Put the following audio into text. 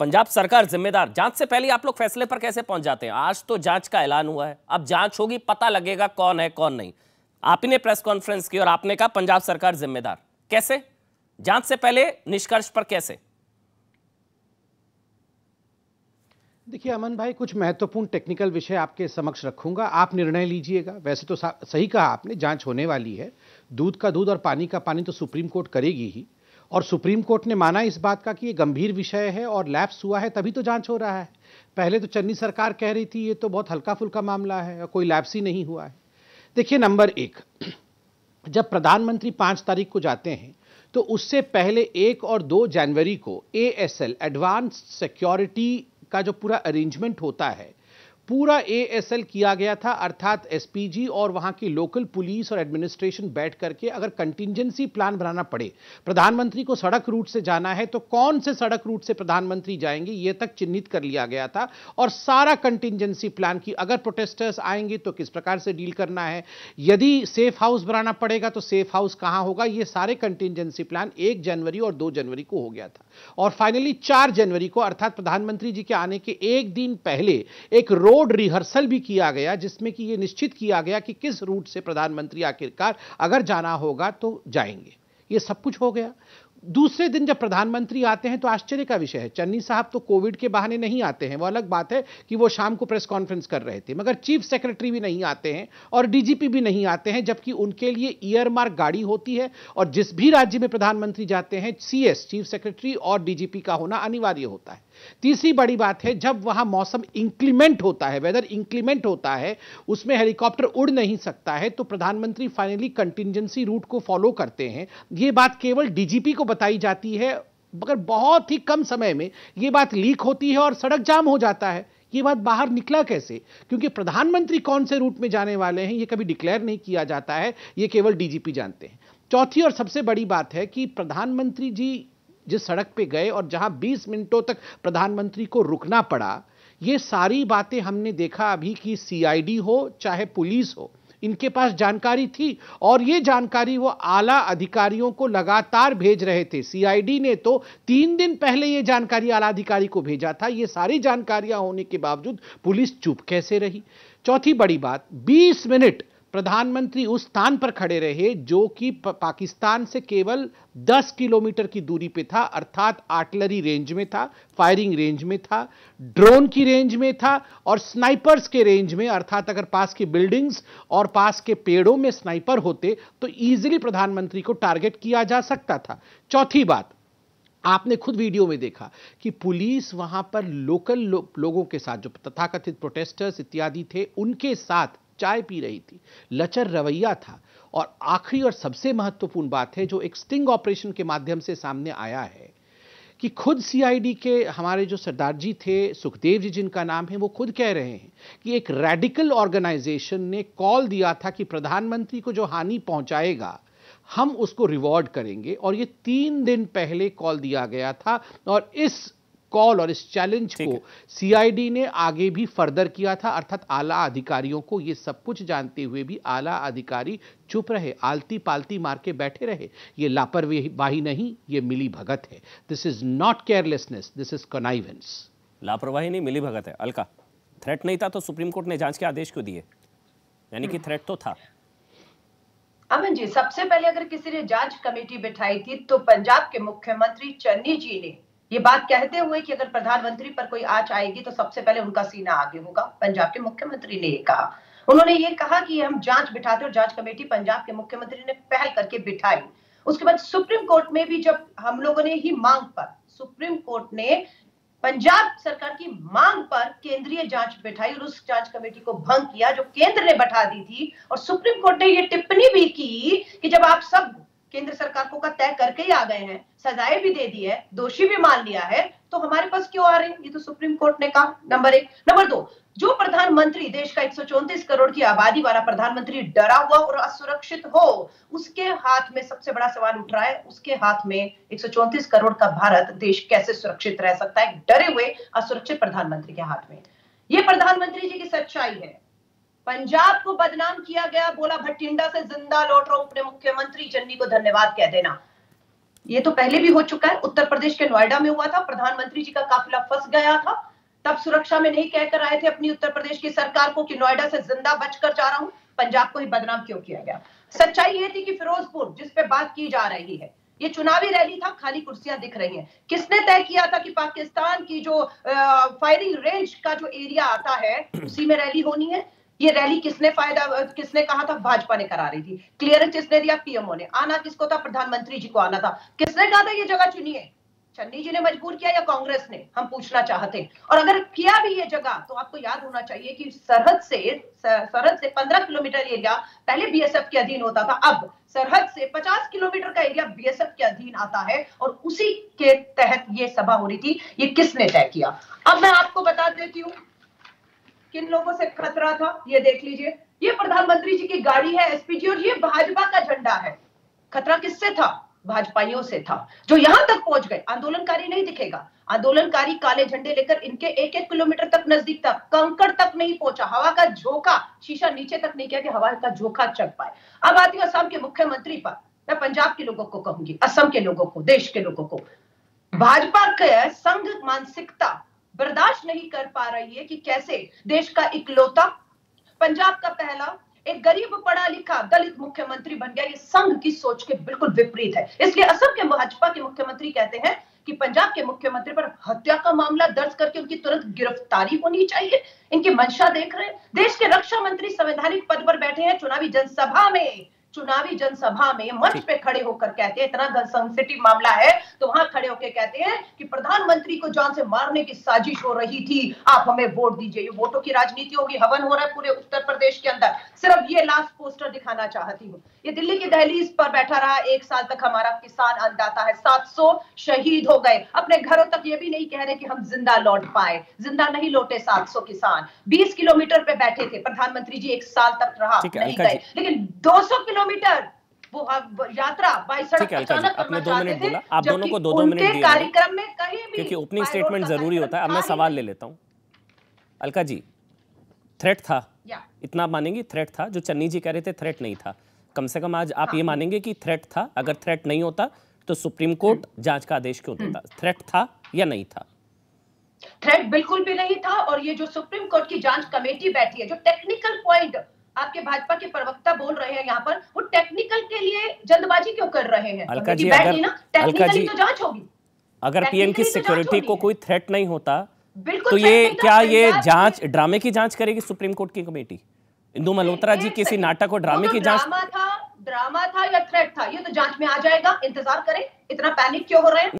पंजाब सरकार जिम्मेदार। जांच से पहले आप लोग फैसले पर कैसे पहुंच जाते हैं? आज तो जांच का ऐलान हुआ है, अब जांच होगी, पता लगेगा कौन है कौन नहीं। आपने प्रेस कॉन्फ्रेंस की और आपने कहा पंजाब सरकार जिम्मेदार। कैसे? जांच से पहले निष्कर्ष पर कैसे? देखिए अमन भाई, कुछ महत्वपूर्ण टेक्निकल विषय आपके समक्ष रखूंगा, आप निर्णय लीजिएगा। वैसे तो सही कहा आपने, जांच होने वाली है। दूध का दूध और पानी का पानी तो सुप्रीम कोर्ट करेगी ही, और सुप्रीम कोर्ट ने माना इस बात का कि ये गंभीर विषय है और लैप्स हुआ है, तभी तो जांच हो रहा है। पहले तो चन्नी सरकार कह रही थी ये तो बहुत हल्का फुल्का मामला है और कोई लैप्स ही नहीं हुआ है। देखिए नंबर एक, जब प्रधानमंत्री 5 तारीख को जाते हैं तो उससे पहले 1 और 2 जनवरी को ASL एडवांस सिक्योरिटी का जो पूरा अरेंजमेंट होता है, पूरा ASL किया गया था, अर्थात SPG और वहां की लोकल पुलिस और एडमिनिस्ट्रेशन बैठ करके अगर कंटिंजेंसी प्लान बनाना पड़े, प्रधानमंत्री को सड़क रूट से जाना है तो कौन से सड़क रूट से प्रधानमंत्री जाएंगे ये तक चिन्हित कर लिया गया था। और सारा कंटिंजेंसी प्लान की, अगर प्रोटेस्टर्स आएंगे तो किस प्रकार से डील करना है, यदि सेफ हाउस बनाना पड़ेगा तो सेफ हाउस कहां होगा, ये सारे कंटिंजेंसी प्लान 1 जनवरी और 2 जनवरी को हो गया था। और फाइनली 4 जनवरी को, अर्थात प्रधानमंत्री जी के आने के एक दिन पहले, एक रोड रिहर्सल भी किया गया जिसमें कि यह निश्चित किया गया कि किस रूट से प्रधानमंत्री आखिरकार अगर जाना होगा तो जाएंगे। यह सब कुछ हो गया। दूसरे दिन जब प्रधानमंत्री आते हैं तो आश्चर्य का विषय है, चन्नी साहब तो कोविड के बहाने नहीं आते हैं, वो अलग बात है कि वो शाम को प्रेस कॉन्फ्रेंस कर रहे थे, मगर चीफ सेक्रेटरी भी नहीं आते हैं और DGP भी नहीं आते हैं, जबकि उनके लिए ईयरमार्क गाड़ी होती है और जिस भी राज्य में प्रधानमंत्री जाते हैं CS चीफ सेक्रेटरी और DGP का होना अनिवार्य होता है। तीसरी बड़ी बात है, जब वहां मौसम इंक्लीमेंट होता है, वेदर इंक्लीमेंट होता है, उसमें हेलीकॉप्टर उड़ नहीं सकता है, तो प्रधानमंत्री फाइनली कंटिंजेंसी रूट को फॉलो करते हैं। यह बात केवल DGP को बताई जाती है, मगर बहुत ही कम समय में यह बात लीक होती है और सड़क जाम हो जाता है। यह बात बाहर निकला कैसे? क्योंकि प्रधानमंत्री कौन से रूट में जाने वाले हैं यह कभी डिक्लेयर नहीं किया जाता है, यह केवल DGP जानते हैं। चौथी और सबसे बड़ी बात है कि प्रधानमंत्री जी जिस सड़क पे गए और जहां 20 मिनटों तक प्रधानमंत्री को रुकना पड़ा, ये सारी बातें हमने देखा अभी कि CID हो चाहे पुलिस हो, इनके पास जानकारी थी और ये जानकारी वो आला अधिकारियों को लगातार भेज रहे थे। CID ने तो 3 दिन पहले ये जानकारी आला अधिकारी को भेजा था। ये सारी जानकारियां होने के बावजूद पुलिस चुप कैसे रही? चौथी बड़ी बात, 20 मिनट प्रधानमंत्री उस स्थान पर खड़े रहे जो कि पाकिस्तान से केवल 10 किलोमीटर की दूरी पे था, अर्थात आर्टिलरी रेंज में था, फायरिंग रेंज में था, ड्रोन की रेंज में था और स्नाइपर्स के रेंज में, अर्थात अगर पास की बिल्डिंग्स और पास के पेड़ों में स्नाइपर होते तो इजीली प्रधानमंत्री को टारगेट किया जा सकता था। चौथी बात, आपने खुद वीडियो में देखा कि पुलिस वहां पर लोकल लोगों के साथ, जो तथाकथित प्रोटेस्टर्स इत्यादि थे, उनके साथ चाय पी रही थी, लचर रवैया था। और आखिरी और सबसे महत्वपूर्ण बात है जो एक स्टिंग ऑपरेशन के माध्यम से सामने आया है कि खुद CID के हमारे जो सरदार जी थे, सुखदेव जी जिनका नाम है, वो खुद कह रहे हैं कि एक रेडिकल ऑर्गेनाइजेशन ने कॉल दिया था कि प्रधानमंत्री को जो हानि पहुंचाएगा हम उसको रिवॉर्ड करेंगे, और ये 3 दिन पहले कॉल दिया गया था। और इस कॉल और इस चैलेंज को CID ने आगे भी फर्दर किया था, अर्थात आला अधिकारियों को ये सब कुछ जानते हुए भी आला अधिकारी चुप रहे, आलती पालती मार के बैठे रहे। ये लापरवाही नहीं, ये मिली भगत है। This is not carelessness, this is connivance. लापरवाही नहीं, मिली भगत है। अलका, थ्रेट नहीं था तो सुप्रीम कोर्ट ने जांच के आदेश क्यों दिए? यानी कि थ्रेट तो था। अमन जी, सबसे पहले अगर किसी ने जांच कमेटी बिठाई थी तो पंजाब के मुख्यमंत्री चन्नी जी ने ये बात कहते हुए कि अगर प्रधानमंत्री पर कोई आंच आएगी तो सबसे पहले उनका सीना आगे होगा, पंजाब के मुख्यमंत्री ने ये कहा। उन्होंने ये कहा कि हम जांच बिठाते और जांच कमेटी पंजाब के मुख्यमंत्री ने पहल करके बिठाई। उसके बाद सुप्रीम कोर्ट में भी जब हम लोगों ने ही मांग पर, सुप्रीम कोर्ट ने पंजाब सरकार की मांग पर केंद्रीय जांच बिठाई और उस जांच कमेटी को भंग किया जो केंद्र ने बैठा दी थी। और सुप्रीम कोर्ट ने यह टिप्पणी भी की कि जब आप सब केंद्र सरकार को का तय करके ही आ गए हैं, सजाएं भी दे दी है, दोषी भी मान लिया है, तो हमारे पास क्यों आ रहे हैं? ये तो सुप्रीम कोर्ट ने कहा, नंबर 1। नंबर 2, जो प्रधानमंत्री, देश का 134 करोड़ की आबादी वाला प्रधानमंत्री डरा हुआ और असुरक्षित हो, उसके हाथ में सबसे बड़ा सवाल उठ रहा है, उसके हाथ में 134 करोड़ का भारत देश कैसे सुरक्षित रह सकता है डरे हुए असुरक्षित प्रधानमंत्री के हाथ में? ये प्रधानमंत्री जी की सच्चाई है। पंजाब को बदनाम किया गया, बोला भटिंडा से जिंदा लौट रहा हूं, अपने मुख्यमंत्री चन्नी को धन्यवाद कह देना। ये तो पहले भी हो चुका है, उत्तर प्रदेश के नोएडा में हुआ था, प्रधानमंत्री जी का काफिला फंस गया था, तब सुरक्षा में नहीं कहकर आए थे अपनी उत्तर प्रदेश की सरकार को कि नोएडा से जिंदा बचकर जा रहा हूं, पंजाब को ही बदनाम क्यों किया गया। सच्चाई ये थी कि फिरोजपुर जिस पे बात की जा रही है, ये चुनावी रैली था, खाली कुर्सियां दिख रही हैं। किसने तय किया था कि पाकिस्तान की जो फायरिंग रेंज का जो एरिया आता है उसी में रैली होनी है? ये रैली किसने कहा था? भाजपा ने करा रही थी। क्लियरेंस किसने दिया? पीएमओ ने। आना किसको था? प्रधानमंत्री जी को आना था। किसने कहा था ये जगह चुनिए? चन्नी जी ने मजबूर किया या कांग्रेस ने? हम पूछना चाहते हैं। और अगर किया भी ये जगह, तो आपको याद होना चाहिए कि सरहद से 15 किलोमीटर एरिया पहले बीएसएफ के अधीन होता था, अब सरहद से 50 किलोमीटर का एरिया बीएसएफ के अधीन आता है और उसी के तहत ये सभा हो रही थी। ये किसने तय किया? अब मैं आपको बता देती हूँ किन लोगों से खतरा था, ये देख लीजिए। ये प्रधानमंत्री जी की गाड़ी है एसपीजी और ये भाजपा का झंडा है। खतरा किससे था? भाजपाइयों से था, जो यहां तक पहुंच गए। आंदोलनकारी नहीं दिखेगा, आंदोलनकारी काले झंडे लेकर इनके 1-1 किलोमीटर तक नजदीक तक, कंकड़ तक नहीं पहुंचा, हवा का झोंका, शीशा नीचे तक नहीं किया कि हवा का झोंका चढ़ पाए। अब आती हूं असम के मुख्यमंत्री पर। मैं पंजाब के लोगों को कहूंगी, असम के लोगों को, देश के लोगों को, भाजपा के संघ मानसिकता बर्दाश्त नहीं कर पा रही है कि कैसे देश का इकलौता, पंजाब का पहला एक गरीब पढ़ा लिखा दलित मुख्यमंत्री बन गया। ये संघ की सोच के बिल्कुल विपरीत है। इसलिए असम के भाजपा के मुख्यमंत्री कहते हैं कि पंजाब के मुख्यमंत्री पर हत्या का मामला दर्ज करके उनकी तुरंत गिरफ्तारी होनी चाहिए। इनकी मंशा देख रहे हैं। देश के रक्षा मंत्री संवैधानिक पद पर बैठे हैं, चुनावी जनसभा में मंच पे खड़े होकर कहते हैं, इतना सेंसिटिव मामला है तो वहां खड़े होकर कहते हैं कि प्रधानमंत्री को जान से मारने की साजिश हो रही थी, आप हमें वोट दीजिए। ये वोटों की राजनीति होगी, हवन हो रहा है पूरे उत्तर प्रदेश के अंदर। सिर्फ ये लास्ट पोस्टर दिखाना चाहती हूँ। ये दिल्ली की दहलीज पर बैठा रहा 1 साल तक, हमारा किसान अन्नदाता है। 700 शहीद हो गए, अपने घरों तक ये भी नहीं कह रहे कि हम जिंदा लौट पाए। जिंदा नहीं लौटे 700 किसान। 20 किलोमीटर पे बैठे थे, प्रधानमंत्री जी 1 साल तक रहा नहीं गए, लेकिन 200 किलोमीटर वो यात्रा बाई सड़क अचानक करना चाहते थे। आप दोनों को 2-2 मिनट दिए कार्यक्रम में कहीं भी, क्योंकि ओपनिंग स्टेटमेंट जरूरी होता है। अब मैं सवाल ले लेता हूं। अलका जी, थ्रेट था, इतना मानेंगे थ्रेट था? जो चन्नी जी कह रहे थे थ्रेट नहीं था, कम से कम आज आप ये मानेंगे कि थ्रेट था? अगर थ्रेट नहीं होता तो सुप्रीम कोर्ट जांच का आदेश क्यों देता? थ्रेट था या नहीं था? थ्रेट बिल्कुल भी नहीं था। और ये जो सुप्रीम कोर्ट की जांच कमेटी बैठी है, जो टेक्निकल पॉइंट आपके भाजपा के प्रवक्ता बोल रहे हैं यहाँ पर, वो टेक्निकल के लिए जल्दबाजी क्यों कर रहे हैं? अलका जी, टेक्निकली तो जांच होगी। अगर पीएम की सिक्योरिटी को कोई थ्रेट नहीं होता तो ये क्या ये जांच ड्रामे की जांच करेगी सुप्रीम कोर्ट की कमेटी? इंदु मल्होत्रा जी किसी नाटक और ड्रामे की जांच? ड्रामा था या थ्रेट था, ये तो जांच में आ जाएगा। इंतजार करें, इतना पैनिक क्यों हो रहे हैं?